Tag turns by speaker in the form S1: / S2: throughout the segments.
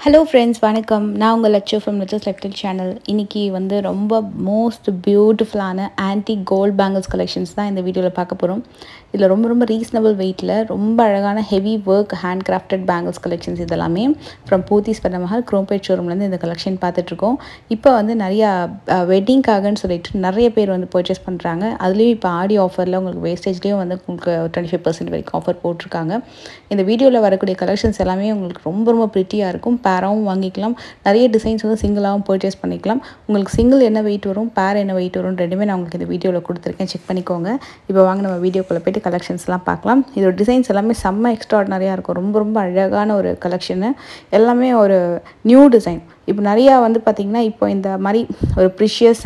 S1: Hello friends, வணக்கம். நான் உங்கள் Lakshu from Lakshu's lifestyle channel. இன்றைக்கி வந்து ரொம்ப மோஸ்ட் பியூட்டிஃபுல்லான ஆன்டிக் கோல்ட் பேங்கிள்ஸ் கலெக்ஷன்ஸ் தான் இந்த வீடியோவில் பார்க்க போகிறோம். இதில் ரொம்ப ரீசனபிள் வெயிட்டில் ரொம்ப அழகான heavy work hand crafted bangles collections இதெல்லாமே ஃப்ரம் போத்தீஸ் ஸ்வர்ணமஹால் குரோம்பேட் ஷோரூம்லேருந்து இந்த கலெக்ஷன் பார்த்துட்ருக்கோம். இப்போ வந்து நிறையா வெட்டிங்காகன்னு சொல்லிட்டு நிறைய பேர் வந்து பர்ச்சேஸ் பண்ணுறாங்க. அதுலேயும் இப்போ ஆடி ஆஃபரில் உங்களுக்கு வேஸ்டேஜ்லேயும் வந்து உங்களுக்கு 25% வரைக்கும் ஆஃபர் போட்டிருக்காங்க. இந்த வீடியோவில் வரக்கூடிய கலெக்ஷன்ஸ் எல்லாமே உங்களுக்கு ரொம்ப ப்ரிட்டியாக இருக்கும். பேராகவும் வாங்கிக்கலாம். நிறைய டிசைன்ஸ் வந்து சிங்கிளாகவும் பர்ச்சேஸ் பண்ணிக்கலாம். உங்களுக்கு சிங்கிள் என்ன வெயிட் வரும், பேர் என்ன வெயிட் வரும், ரெண்டுமே நான் உங்களுக்கு இந்த வீடியோவில் கொடுத்துருக்கேன். செக் பண்ணிக்கோங்க. இப்போ வாங்க நம்ம வீடியோக்குள்ளே போய்ட்டு கலெக்ஷன்ஸ்லாம் பார்க்கலாம். இதோட டிசைன்ஸ் எல்லாமே செம்ம எக்ஸ்ட்ராடினரியாக இருக்கும். ரொம்ப அழகான ஒரு கலெக்ஷனு. எல்லாமே ஒரு நியூ டிசைன். இப்போ நிறையா வந்து பார்த்திங்கன்னா இப்போ இந்த மாதிரி ஒரு ப்ரிஷியஸ்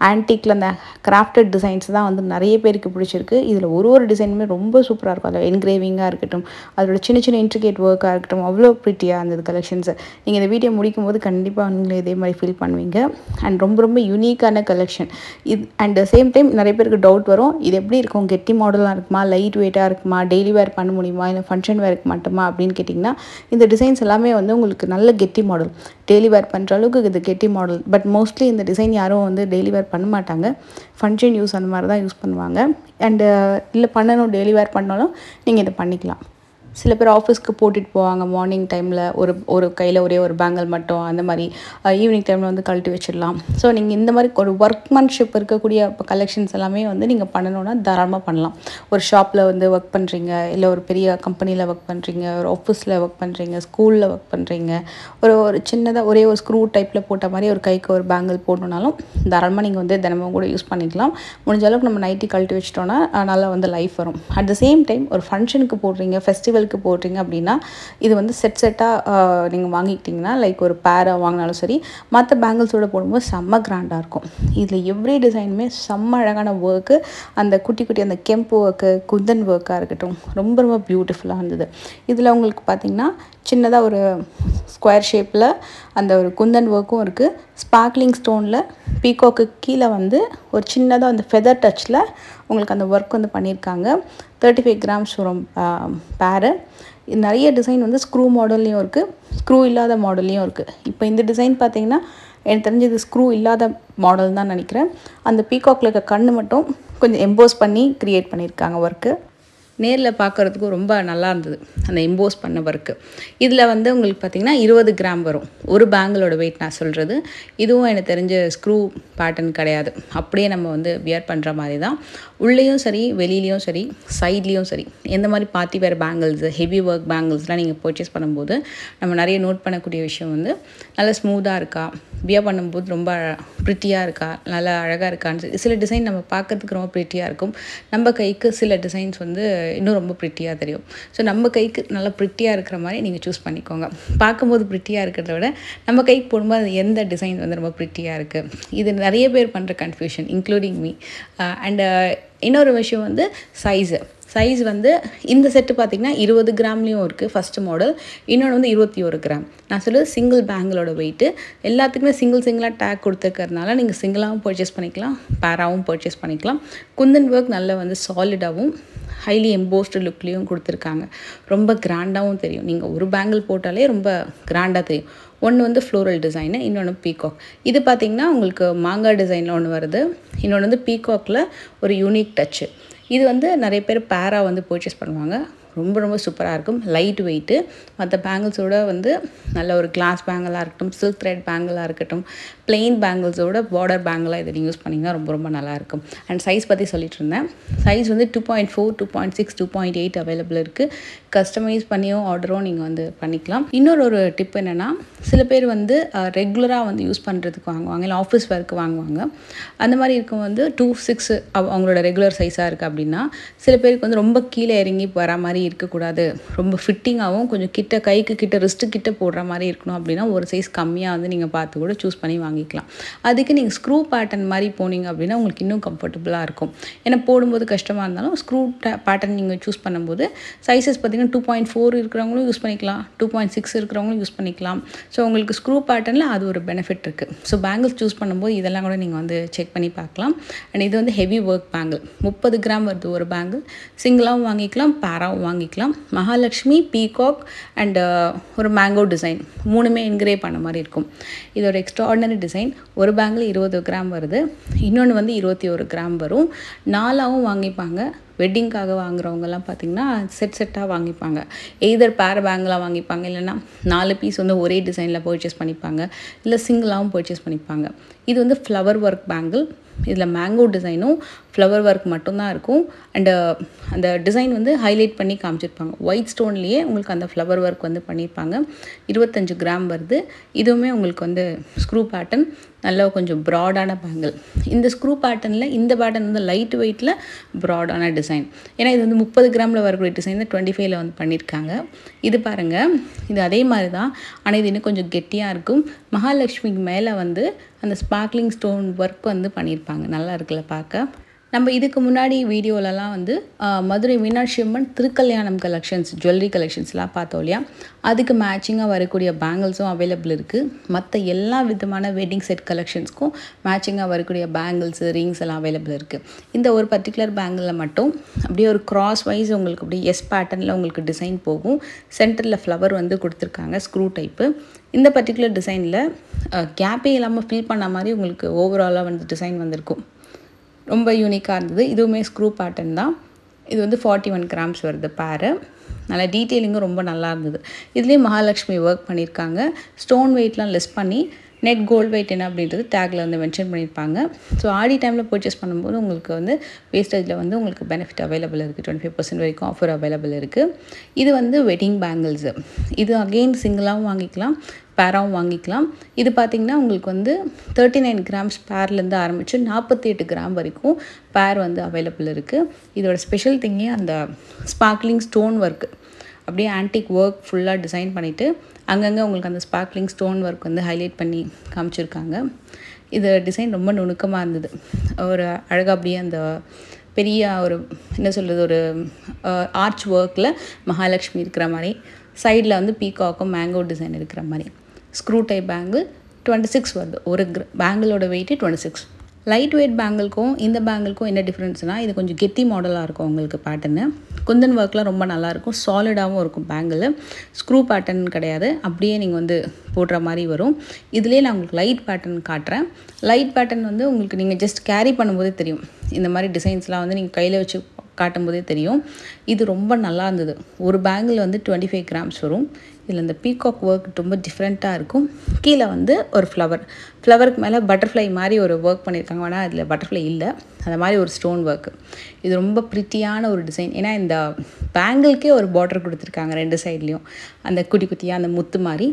S1: ஆன்டிக்கில் அந்த கிராஃப்டட் டிசைன்ஸ் தான் வந்து நிறைய பேருக்கு பிடிச்சிருக்கு. இதில் ஒரு டிசைனுமே ரொம்ப சூப்பராக இருக்கும். அதில் என்கிரேவிங்காக இருக்கட்டும், அதோட சின்ன இன்ட்ரிகேட் ஒர்க்காக இருக்கட்டும், அவ்வளோ ப்ரிட்டியாக இருந்தது கலெக்ஷன்ஸு. நீங்கள் இந்த வீடியோ முடிக்கும் போது கண்டிப்பாக நீங்களே இதே மாதிரி ஃபீல் பண்ணுவீங்க. அண்ட் ரொம்ப யூனிக்கான கலெக்ஷன் இது. அண்ட் சேம் டைம் நிறைய பேருக்கு டவுட் வரும், இது எப்படி இருக்கும், கெட்டி மாடலாக இருக்குமா, லைட் வெயிட்டாக இருக்குமா, டெய்லி வேர் பண்ண முடியுமா, இல்லை ஃபங்க்ஷன் வேருக்கு மட்டுமா அப்படின்னு கேட்டிங்கன்னா, இந்த டிசைன்ஸ் எல்லாமே வந்து உங்களுக்கு நல்ல கெட்டி மாடல், டெய்லி வேர் பண்ணுற அளவுக்கு இது கெட்டி மாடல். பட் மோஸ்ட்லி இந்த டிசைன் யாரும் வந்து டெய்லி வேர் பண்ண மாட்டாங்க. ஃபங்க்ஷன் யூஸ் அந்த மாதிரி தான் யூஸ் பண்ணுவாங்க. அண்டு இல்லை பண்ணணும், டெய்லி வேர் பண்ணாலும் நீங்கள் இதை பண்ணிக்கலாம். சில பேர் ஆஃபீஸ்க்கு போட்டுட்டு போவாங்க. மார்னிங் டைமில் ஒரு கையில் ஒரே ஒரு பேங்கிள் மட்டும், அந்த மாதிரி ஈவினிங் டைமில் வந்து கழட்டி வச்சிடலாம். ஸோ நீங்கள் இந்த மாதிரி ஒரு ஒர்க்மேன்ஷிப் இருக்கக்கூடிய கலெக்ஷன்ஸ் எல்லாமே வந்து நீங்கள் பண்ணணுன்னா தாராளமாக பண்ணலாம். ஒரு ஷாப்பில் வந்து ஒர்க் பண்ணுறீங்க, இல்லை ஒரு பெரிய கம்பெனியில் ஒர்க் பண்ணுறீங்க, ஒரு ஆஃபீஸில் ஒர்க் பண்ணுறீங்க, ஸ்கூலில் ஒர்க் பண்ணுறீங்க, ஒரு சின்னதாக ஒரே ஒரு ஸ்க்ரூ டைப்பில் போட்ட மாதிரி ஒரு கைக்கு ஒரு பேங்கிள் போடணுன்னாலும் தாராளமாக நீங்கள் வந்து தினமும் கூட யூஸ் பண்ணிக்கலாம். முடிஞ்ச அளவுக்கு நம்ம நைட்டி கழட்டி வச்சிட்டோன்னா நல்லா வந்து லைஃப் வரும். அட் த சேம் டைம் ஒரு ஃபங்க்ஷனுக்கு போடுறீங்க, ஃபெஸ்டிவல் போடுறீங்க அப்படின்னா இது வந்து செட்டாக நீங்கள் வாங்கிக்கிட்டிங்கன்னா, லைக் ஒரு பேராக வாங்கினாலும் சரி, மற்ற பேங்கிள்ஸோடு போடும்போது செம்ம கிராண்டாக இருக்கும். இதில் எவ்ரி டிசைனுமே செம்ம அழகான ஒர்க்கு. அந்த குட்டி அந்த கெம்பு ஒர்க்கு, குந்தன் ஒர்க்காக இருக்கட்டும், ரொம்ப பியூட்டிஃபுல்லாக இருந்தது. இதில் உங்களுக்கு பார்த்திங்கன்னா சின்னதாக ஒரு ஸ்கொயர் ஷேப்பில் அந்த ஒரு குந்தன் ஒர்க்கும் இருக்குது. ஸ்பார்க்லிங் ஸ்டோனில் பீகாக்கு கீழே வந்து ஒரு சின்னதாக அந்த ஃபெதர் டச்சில் உங்களுக்கு அந்த ஒர்க் வந்து பண்ணியிருக்காங்க. 35 கிராம்ஸ் வரும் பேரு. நிறைய டிசைன் வந்து ஸ்க்ரூ மாடல்லையும் இருக்குது, ஸ்க்ரூ இல்லாத மாடல்லையும் இருக்குது. இப்போ இந்த டிசைன் பார்த்திங்கன்னா எனக்கு தெரிஞ்சது ஸ்க்ரூ இல்லாத மாடல் தான் நினைக்கிறேன். அந்த பீகாக்கில் இருக்க கண்ணு மட்டும் கொஞ்சம் எம்போஸ் பண்ணி க்ரியேட் பண்ணியிருக்காங்க ஒர்க்கு. நேரில் பார்க்குறதுக்கும் ரொம்ப நல்லா இருந்தது அந்த எம்போஸ் பண்ண ஒர்க்கு. இதில் வந்து உங்களுக்கு பார்த்திங்கன்னா 20 கிராம் வரும் ஒரு பேங்கிளோட வெயிட். நான் சொல்கிறது இதுவும் எனக்கு தெரிஞ்ச ஸ்க்ரூ பேட்டர்ன் கிடையாது. அப்படியே நம்ம வந்து வியர் பண்ணுற மாதிரி தான். உள்ளேயும் சரி, வெளியிலையும் சரி, சைட்லேயும் சரி, எந்த மாதிரி party wear bangles, heavy work பேங்கிள்ஸ்லாம் நீங்கள் பர்ச்சேஸ் பண்ணும்போது நம்ம நிறைய நோட் பண்ணக்கூடிய விஷயம் வந்து நல்லா ஸ்மூத்தாக இருக்கா, வியர் பண்ணும்போது ரொம்ப ப்ரிட்டியாக இருக்கா, நல்லா அழகாக இருக்கான்னு. சில டிசைன் நம்ம பார்க்கறதுக்கு ரொம்ப ப்ரிட்டியாக இருக்கும். நம்ம கைக்கு சில டிசைன்ஸ் வந்து இன்னும் ரொம்ப ப்ரிட்டியாக தெரியும். ஸோ நம்ம கைக்கு நல்லா ப்ரிட்டியாக இருக்கிற மாதிரி நீங்கள் சூஸ் பண்ணிக்கோங்க. பார்க்கும்போது ப்ரிட்டியாக இருக்கிறத விட நம்ம கைக்கு போடும்போது அது எந்த டிசைன் வந்து ரொம்ப ப்ரிட்டியாக இருக்குது. இது நிறைய பேர் பண்ணுற கன்ஃபியூஷன், இன்க்ளூடிங் மீ. அண்டு இன்னொரு விஷயம் வந்து சைஸ் வந்து இந்த செட்டு பார்த்திங்கன்னா 20 கிராம்லேயும் இருக்குது ஃபஸ்ட்டு மாடல். இன்னொன்று வந்து 21 கிராம். நான் சொல்கிறது சிங்கிள் பேங்கிளோட வெயிட்டு. எல்லாத்துக்குமே சிங்கிளாக டேக் கொடுத்துருக்கறதுனால நீங்கள் சிங்கிளாகவும் பர்ச்சேஸ் பண்ணிக்கலாம், பேராகவும் பர்ச்சேஸ் பண்ணிக்கலாம். குந்தன் ஒர்க் நல்ல வந்து சாலிடாகவும் ஹைலி எம்போஸ்டு லுக்லேயும் கொடுத்துருக்காங்க. ரொம்ப கிராண்டாகவும் தெரியும். நீங்கள் ஒரு பேங்கிள் போட்டாலே ரொம்ப கிராண்டாக தெரியும். ஒன்று வந்து ஃப்ளோரல் டிசைனு, இன்னொன்று பீகாக். இது பார்த்திங்கன்னா உங்களுக்கு மாங்காய் டிசைனில் ஒன்று வருது. இன்னொன்று வந்து பீகாக்கில் ஒரு யூனிக் டச்சு. இது வந்து நிறைய பேர் பேராக வந்து பர்ச்சேஸ் பண்ணுவாங்க. ரொம்ப சூப்பராக இருக்கும். Light weight. மற்ற பேங்கிள்ஸோட வந்து நல்ல ஒரு கிளாஸ் பேங்கிளாக இருக்கட்டும், சில்க் த்ரெட் பேங்கிளாக இருக்கட்டும், பிளெயின் பேங்கிள்ஸோட பார்டர் பேங்கிளாக இதை நீங்கள் யூஸ் பண்ணிங்கன்னா ரொம்ப நல்லாயிருக்கும். அண்ட் சைஸ் பற்றி சொல்லிட்டு இருந்தேன். சைஸ் வந்து 2.4, 2.6, 2.8 அவைலபிள் இருக்குது. கஸ்டமைஸ் பண்ணியும் ஆர்டரும் நீங்கள் வந்து பண்ணிக்கலாம். இன்னொரு டிப் என்னென்னா, சில பேர் வந்து ரெகுலராக வந்து யூஸ் பண்ணுறதுக்கு வாங்குவாங்க, இல்லை ஆஃபீஸ் ஒர்க்கு வாங்குவாங்க. அந்த மாதிரி இருக்கும் வந்து 2.6 அவங்களோட ரெகுலர் சைஸாக இருக்குது அப்படின்னா, சில பேருக்கு வந்து ரொம்ப கீழே இறங்கி வர மாதிரி இருக்கக்கூடாது, ரொம்ப ஃபிட்டிங்காகவும் கொஞ்சம் கைக்கு கிட்ட ரிஸ்ட்டு கிட்ட போடுற மாதிரி இருக்கணும் அப்படின்னா ஒரு சைஸ் கம்மியாக வந்து நீங்கள் பார்த்து கூட சூஸ் பண்ணி வாங்கிக்கலாம். அதுக்கு நீங்கள் ஸ்க்ரூ பேட்டர்ன் மாதிரி போனீங்க அப்படின்னா உங்களுக்கு இன்னும் கம்ஃபர்டபுளாக இருக்கும். ஏன்னா போடும்போது கஷ்டமாக இருந்தாலும் ஸ்க்ரூ பேட்டர்ன் நீங்கள் சூஸ் பண்ணும்போது சைஸஸ் பார்த்திங்கன்னா 2.4 இருக்கிறவங்களும் யூஸ் பண்ணிக்கலாம், 2.6 இருக்கிறவங்களும் யூஸ் பண்ணிக்கலாம். ஸோ உங்களுக்கு ஸ்க்ரூ பேட்டர்னில் அது ஒரு பெனிஃபிட் இருக்குது. ஸோ பேங்கிள்ஸ் சூஸ் பண்ணும்போது இதெல்லாம் கூட நீங்கள் வந்து செக் பண்ணி பார்க்கலாம். அண்ட் இது வந்து ஹெவி ஒர்க் பேங்கிள். 30 கிராம் வருது ஒரு பேங்கிள். சிங்கிளாகவும் வாங்கிக்கலாம், பேராகவும் வாங்கிக்கலாம். மகாலட்சுமி, பீகாக் அண்ட் ஒரு மேங்கோ டிசைன் 3மே என்கிரேவ் பண்ண மாதிரி இருக்கும். இதோட எக்ஸ்ட்ராஆர்டினரி டிசைன். ஒரு பேங்கில் 20 கிராம் வருது, இன்னொன்று வந்து 21 கிராம் வரும். 4ஆவும் வாங்கிப்பாங்க. வெட்டிங்காக வாங்குறவங்கலாம் பார்த்திங்கன்னா செட்டாக வாங்கிப்பாங்க. எய்தர் பேர் பேங்கில் வாங்கிப்பாங்க, இல்லைனா 4 பீஸ் வந்து ஒரே டிசைனில் பர்ச்சேஸ் பண்ணிப்பாங்க, இல்லை சிங்கிளாகவும் பர்ச்சேஸ் பண்ணிப்பாங்க. இது வந்து ஃப்ளவர் ஒர்க் பேங்கிள். இதில் மேங்கோ டிசைனும் ஃப்ளவர் ஒர்க் மட்டும்தான் இருக்கும். அண்டு அந்த டிசைன் வந்து ஹைலைட் பண்ணி காமிச்சிருப்பாங்க. ஒயிட் ஸ்டோன்லேயே உங்களுக்கு அந்த ஃப்ளவர் ஒர்க் வந்து பண்ணியிருப்பாங்க. 25 கிராம் வருது. இதுவுமே உங்களுக்கு வந்து ஸ்க்ரூ பேட்டர்ன், நல்லா கொஞ்சம் ப்ராடான பேங்கிள். இந்த ஸ்க்ரூ பேட்டர்னில் இந்த பேட்டர்ன் வந்து லைட் வெயிட்டில் ப்ராடான டிசைன். ஏன்னா இது வந்து 30 கிராமில் வரக்கூடிய டிசைன் தான் 25ல் வந்து பண்ணியிருக்காங்க. இது பாருங்கள், இது அதே மாதிரி தான், ஆனால் இது இன்னும் கொஞ்சம் கெட்டியாக இருக்கும். மகாலட்சுமிக்கு மேலே வந்து அந்த ஸ்பார்க்லிங் ஸ்டோன் ஒர்க் வந்து பண்ணியிருப்பாங்க. நல்லா இருக்குல்ல பார்க்க. நம்ம இதுக்கு முன்னாடி வீடியோலலாம் வந்து மதுரை மீனாட்சி அம்மன் திருக்கல்யாணம் கலெக்ஷன்ஸ், ஜுவல்லரி கலெக்ஷன்ஸ்லாம் பார்த்தோம் இல்லையா, அதுக்கு மேட்சிங்காக வரக்கூடிய பேங்கிள்ஸும் அவைலபிள் இருக்குது. மற்ற எல்லா விதமான வெட்டிங் செட் கலெக்ஷன்ஸ்க்கும் மேட்சிங்காக வரக்கூடிய பேங்கிள்ஸு, ரிங்ஸ் எல்லாம் அவைலபிள் இருக்குது. இந்த ஒரு பர்டிகுலர் பேங்கிளில் மட்டும் அப்படியே ஒரு கிராஸ் வைஸ் உங்களுக்கு அப்படியே எஸ் பேட்டர்னில் உங்களுக்கு டிசைன் போகும். சென்டரில் ஃப்ளவர் வந்து கொடுத்துருக்காங்க, ஸ்க்ரூ டைப்பு. இந்த பர்டிகுலர் டிசைனில் கேப்பே இல்லாமல் ஃபில் பண்ண மாதிரி உங்களுக்கு ஓவராலாக வந்து டிசைன் வந்திருக்கும். ரொம்ப யூனிக்காக இருந்தது. இதுவுமே ஸ்க்ரூ பேட்டர்ன் தான். இது வந்து 41 கிராம்ஸ் வருது பேரு. நல்லா டீட்டெயிலிங்கும் ரொம்ப நல்லா இருந்தது. இதுலேயும் மகாலட்சுமி ஒர்க் பண்ணியிருக்காங்க. ஸ்டோன் வெயிட்லாம் லெஸ் பண்ணி நெட் கோல்டு வெயிட் என்ன அப்படின்றது டேக்கில் வந்து மென்ஷன் பண்ணியிருப்பாங்க. ஸோ ஆடி டைமில் பர்ச்சேஸ் பண்ணும்போது உங்களுக்கு வந்து வேஸ்டேஜில் வந்து உங்களுக்கு பெனிஃபிட் அவைலபிள் இருக்குது. 25% வரைக்கும் ஆஃபர் அவைலபிள் இருக்குது. இது வந்து வெட்டிங் பேங்கிள்ஸு. இது அகெயின் சிங்கிளாகவும் வாங்கிக்கலாம், பேராகவும் வாங்கிக்கலாம். இது பார்த்திங்கன்னா உங்களுக்கு வந்து 39 கிராம்ஸ் பேர்லேருந்து ஆரம்பித்து 48 கிராம் வரைக்கும் பேர் வந்து அவைலபிள் இருக்குது. இதோட ஸ்பெஷல் திங்கே அந்த ஸ்பார்க்லிங் ஸ்டோன் ஒர்க்கு, அப்படியே ஆன்டிக் ஒர்க் ஃபுல்லாக டிசைன் பண்ணிவிட்டு அங்கங்கே உங்களுக்கு அந்த ஸ்பார்க்லிங் ஸ்டோன் ஒர்க் வந்து ஹைலைட் பண்ணி காமிச்சிருக்காங்க. இது டிசைன் ரொம்ப நுணுக்கமாக இருந்தது. ஒரு அழகாக அப்படியே அந்த பெரிய ஒரு என்ன சொல்கிறது, ஒரு ஆர்ச் ஒர்க்கில் மகாலட்சுமி இருக்கிற மாதிரி, சைடில் வந்து பீகாக்கும் மேங்கோ டிசைன் இருக்கிற மாதிரி. ஸ்க்ரூ டைப் பேங்கிள் 26 வருது. ஒரு பேங்கிளோட வெயிட்டு 26. லைட் வெயிட் பேங்கிள்க்கும் இந்த பேங்கிள்க்கும் என்ன டிஃப்ரென்ஸ்னால், இது கொஞ்சம் கெத்தி மாடலாக இருக்கும் உங்களுக்கு பேட்டர்னு. குந்தன் ஒர்க்லாம் ரொம்ப நல்லாயிருக்கும், சாலிடாகவும் இருக்கும் பேங்கிள். ஸ்க்ரூ பேட்டர்ன் கிடையாது, அப்படியே நீங்கள் வந்து போடுற மாதிரி வரும். இதுலேயே நான் உங்களுக்கு லைட் பேட்டர்ன் காட்டுறேன். லைட் பேட்டர்ன் வந்து உங்களுக்கு நீங்கள் ஜஸ்ட் கேரி பண்ணும்போதே தெரியும். இந்த மாதிரி டிசைன்ஸ்லாம் வந்து நீங்கள் கையில் வச்சு காட்டும்போதே தெரியும். இது ரொம்ப நல்லா இருந்தது. ஒரு பேங்கிள் வந்து 25 கிராம்ஸ் வரும். இதில் இந்த பீகாக் ஒர்க் ரொம்ப டிஃப்ரெண்ட்டாக இருக்கும். கீழே வந்து ஒரு ஃப்ளவருக்கு மேலே பட்டர்ஃப்ளை மாதிரி ஒரு ஒர்க் பண்ணியிருக்காங்க. ஆனால் அதில் பட்டர்ஃப்ளை இல்லை, அந்த மாதிரி ஒரு ஸ்டோன் ஒர்க்கு. இது ரொம்ப ப்ரிட்டியான ஒரு டிசைன். ஏன்னா இந்த பேங்கிள்க்கே ஒரு பார்டர் கொடுத்துருக்காங்க 2 சைட்லேயும். அந்த குட்டி குட்டியாக அந்த முத்து மாதிரி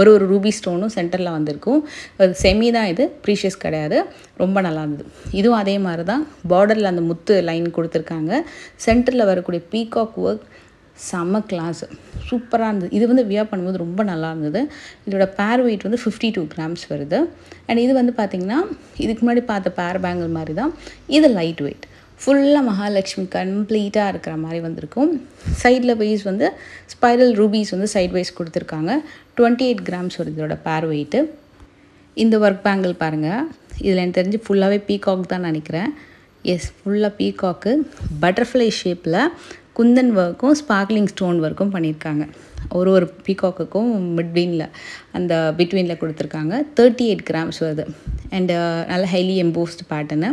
S1: ஒரு ரூபி ஸ்டோனும் சென்டரில் வந்திருக்கும். அது செமி தான், இது ப்ரீஷியஸ் கிடையாது. ரொம்ப நல்லா இருந்தது. இதுவும் அதே மாதிரி தான், பார்டரில் அந்த முத்து லைன் கொடுத்துருக்காங்க. சென்டரில் வரக்கூடிய பீகாக் ஒர்க் செம்ம கிளாஸ், சூப்பராக இருந்தது. இது வந்து வியர் பண்ணும்போது ரொம்ப நல்லா இருந்தது. இதோட பேர் வெயிட் வந்து 52 கிராம்ஸ் வருது. அண்ட் இது வந்து பார்த்திங்கன்னா இதுக்கு முன்னாடி பார்த்த பேர் பேங்கிள் மாதிரி தான். இது லைட் வெயிட், ஃபுல்லாக மகாலட்சுமி கம்ப்ளீட்டாக இருக்கிற மாதிரி வந்திருக்கும். சைடில் வைஸ் வந்து ஸ்பைரல் ரூபீஸ் வந்து சைட் வைஸ் கொடுத்துருக்காங்க. 28 கிராம்ஸ் வருது இதோட பேர் வெயிட்டு. இந்த ஒர்க் பேங்கிள் பாருங்கள், இதில் எனக்கு தெரிஞ்சு ஃபுல்லாகவே பீகாக் தான் நினைக்கிறேன். எஸ், ஃபுல்லாக பீகாக்கு. பட்டர்ஃப்ளை ஷேப்பில் குந்தன் ஒர்க்கும் ஸ்பார்க்லிங் ஸ்டோன் ஒர்க்கும் பண்ணியிருக்காங்க. ஒரு பீகாக்குக்கும் பிட்வீனில் கொடுத்துருக்காங்க. 38 கிராம்ஸ் வருது. அண்டு நல்ல ஹைலி எம்போஸ்டு பேட்டர்னு.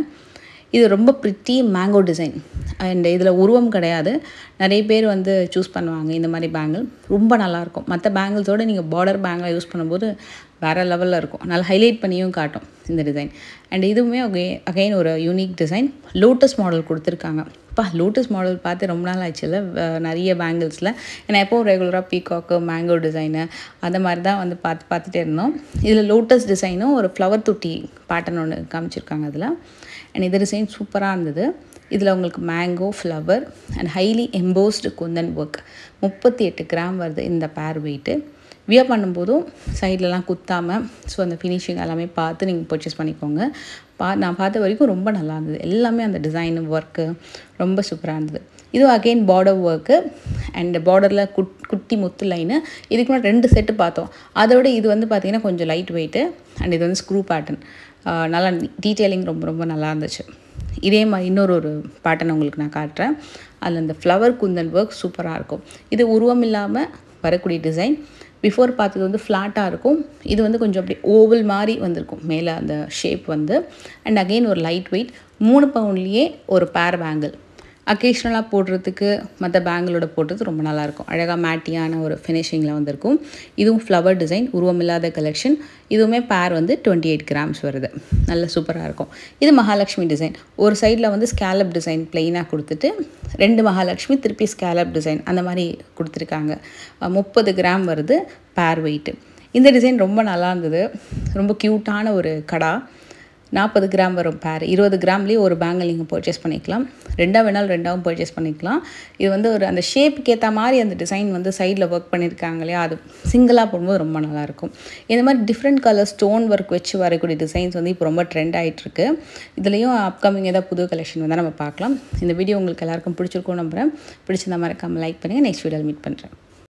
S1: இது ரொம்ப ப்ரிட்டி மேங்கோ டிசைன். அண்ட் இதில் உருவம் கிடையாது. நிறைய பேர் வந்து சூஸ் பண்ணுவாங்க இந்த மாதிரி பேங்கிள். ரொம்ப நல்லாயிருக்கும். மற்ற பேங்கிள்ஸோடு நீங்கள் பார்டர் பேங்கிளை யூஸ் பண்ணும்போது வேறு லெவலில் இருக்கும். நல்லா ஹைலைட் பண்ணியும் காட்டும் இந்த டிசைன். அண்ட் இதுவுமே அகைன் ஒரு யூனிக் டிசைன். லோட்டஸ் மாடல் கொடுத்துருக்காங்க. லோட்டஸ் மாடல் பார்த்து ரொம்ப நாள் ஆச்சுல்ல நிறைய பேங்கிள்ஸில். ஏன்னா எப்போவும் ரெகுலராக பீகாக்கு, மேங்கோ டிசைனு அந்த மாதிரி தான் வந்து பார்த்துட்டே இருந்தோம். இதில் லோட்டஸ் டிசைனும் ஒரு ஃப்ளவர் தொட்டி பேட்டர்ன் ஒன்று காமிச்சிருக்காங்க அதில். அண்ட் இது டிசைன் சூப்பராக இருந்தது. இதில் உங்களுக்கு mango, flower and highly embossed Kundan work. 38 gram வருது இந்த பேர் வெயிட்டு. வியர் பண்ணும்போதும் சைட்லலாம் குத்தாமல், ஸோ அந்த ஃபினிஷிங் எல்லாமே பார்த்து நீங்கள் பர்ச்சேஸ் பண்ணிக்கோங்க. நான் பார்த்த வரைக்கும் ரொம்ப நல்லா இருந்தது. எல்லாமே அந்த டிசைனு ஒர்க்கு ரொம்ப சூப்பராக இருந்தது. இதுவும் அகெயின் பார்டர் ஒர்க்கு அண்ட் பார்டரில் குட்டி முத்து லைனு. இதுக்கு முன்னாடி 2 செட்டு பார்த்தோம். அதோட இது வந்து பார்த்திங்கன்னா கொஞ்சம் லைட் வெயிட்டு. அண்ட் இது வந்து ஸ்க்ரூ பேட்டர்ன். நல்லா டீட்டெயிலிங் ரொம்ப ரொம்ப நல்லா இருந்துச்சு. இதே மாதிரி இன்னொரு பேட்டர்ன் உங்களுக்கு நான் காட்டுறேன். அதில் இந்த ஃப்ளவர் குந்தன் ஒர்க் சூப்பராக இருக்கும். இது உருவம் இல்லாமல் வரக்கூடிய டிசைன். பிஃபோர் பார்த்தது வந்து ஃப்ளாட்டாக இருக்கும். இது வந்து கொஞ்சம் அப்படி ஓவல் மாதிரி வந்திருக்கும் மேலே அந்த ஷேப் வந்து. அண்ட் அகெயின் ஒரு லைட் வெயிட் 3 பவுண்ட்லேயே ஒரு பேர் பேங்கிள். அக்கேஷ்னலாக போடுறதுக்கு மற்ற பேங்கிளோட போடுறது ரொம்ப நல்லாயிருக்கும். அழகாக மேட்டியான ஒரு ஃபினிஷிங்கில் வந்திருக்கும். இதுவும் ஃப்ளவர் டிசைன், உருவமில்லாத கலெக்ஷன். இதுவுமே பேர் வந்து 28 கிராம்ஸ் வருது. நல்ல சூப்பராக இருக்கும். இது மகாலட்சுமி டிசைன். ஒரு சைடில் வந்து ஸ்கேலப் டிசைன் ப்ளெயினாக கொடுத்துட்டு 2 மகாலட்சுமி திருப்பி ஸ்கேலப் டிசைன் அந்த மாதிரி கொடுத்துருக்காங்க. 30 கிராம் வருது பேர் வெயிட்டு. இந்த டிசைன் ரொம்ப நல்லா இருந்தது. ரொம்ப க்யூட்டான ஒரு கடா. 40 கிராம் வரும் பேர். 20 கிராம்லேயே ஒரு பேங்கிள் நீங்கள் பர்ச்சேஸ் பண்ணிக்கலாம். 2 வேணாலும் 2 பர்ச்சேஸ் பண்ணிக்கலாம். இது வந்து ஒரு அந்த ஷேப்புக்கு ஏற்ற மாதிரி அந்த டிசைன் வந்து சைடில் ஒர்க் பண்ணியிருக்காங்க இல்லையா, அது சிங்கிளாக போடும்போது ரொம்ப நல்லாயிருக்கும். இந்த மாதிரி டிஃப்ரெண்ட் கலர் ஸ்டோன் ஒர்க் வச்சு வரக்கூடிய டிசைன்ஸ் வந்து இப்போ ரொம்ப ட்ரெண்ட் ஆகிட்டுருக்கு. இதுலேயும் அப்கமிங் ஏதாவது புது கலெக்ஷன் வந்தால் நம்ம பார்க்கலாம். இந்த வீடியோ உங்களுக்கு எல்லாருக்கும் பிடிச்சிருக்கும் நம்புகிறேன். பிடிச்சிருந்தா மறக்காமல் லைக் பண்ணுங்கள். நெக்ஸ்ட் வீடியோவில் மீட் பண்ணுறேன்.